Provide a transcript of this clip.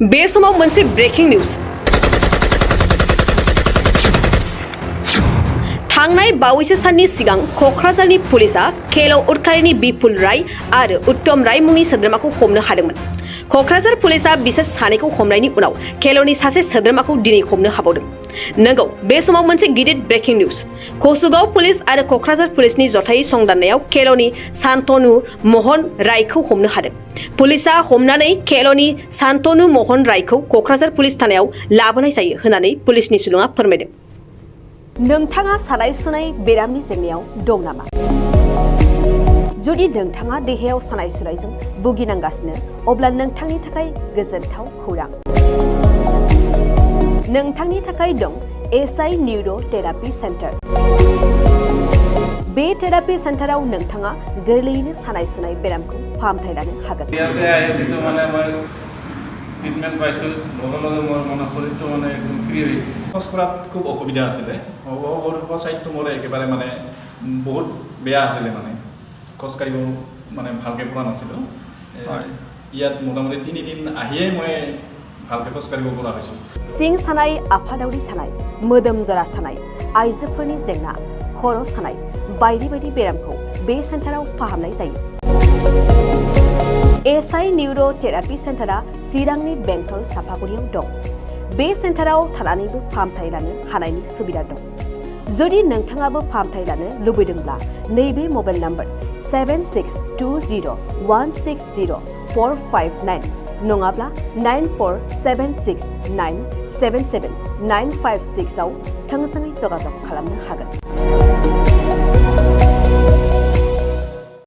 बे समाव मोनसे ब्रेकिं निउज थांनाय बावैसो साननि सिगां क'क्राझारनि पुलिसा खेल' उदखारिनि बिपुल राय आरो उत्तम राय मुंनि सोद्रोमाखौ हमनो हादोंमोन। क'क्राझार पुलिसा बिसोर सानैखौ हमनायनि उनाव खेल'नि सासे सोद्रोमाखौ दिनै हमनो हाबावदों। नंगौ, बे समाव मोनसे गिदिर ब्रेकिं निउज। कसुगाव पुलिस आरो क'क्राझार पुलिसनि जथायै संदाननायाव खेल'नि शान्तनु महन रायखौ हमनो हादों। पुलिसा हमनानै खेल'नि शान्तनु महन रायखौ क'क्राझार पुलिस थानायाव लाबोनाय जायो होननानै पुलिसनि सुलुङा फोरमायदों। नोंथाङा सानाय सुनाय बेरामनि जेंनायाव दं नामा? जुदि नोंथाङा देहायाव सानाय सुनायजों भुगिनांगासिनो, अब्ला नोंथांनि थाखाय गोजोनथाव खौरां। नोंथांनि थाखाय दं एसआइ निउर' थेरापि सेन्टार। बे थेरापि सेन्टाराव नोंथाङा गोरलैयैनो सानाय सुनाय बेरामखौ फाहामथाय लानो हागोन। ট্ৰিটমেণ্ট পাইছোঁ, লগে লগে মোৰ মানে শৰীৰটো মানে একদম ফ্ৰী হৈ গৈছে। খোজ কঢ়াত খুব অসুবিধা আছিলে, চাইডটো মোৰ একেবাৰে মানে বহুত বেয়া আছিলে, মানে খোজকাঢ়িব মানে ভালকৈ পৰা নাছিলোঁ। ইয়াত মোটামুটি 3 দিন আহিয়ে মই ভালকৈ খোজকাঢ়িব পৰা হৈছোঁ। सिं सानाय, आफादावरि सानाय, मोदोम जरा सानाय, आइजोफोरनि जेंना, खर' सानाय बायदि बायदि बेरामखौ बे सेन्टाराव फाहामनाय जायो। एसआइ निउर' थेरापि सेन्टारा चिरांनि बेंटल सापागुरियाव दं। बे सेन्टाराव थानानैबो फाहामथाय लानो हानायनि सुबिदा दं। जुदि नोंथाङाबो फाहामथाय लानो लुबैदोंब्ला नैबे मबाइल नम्बर 7620160459 नङाब्ला 9476977956 आव थोंजोङै जगाजग खालामनो हागोन।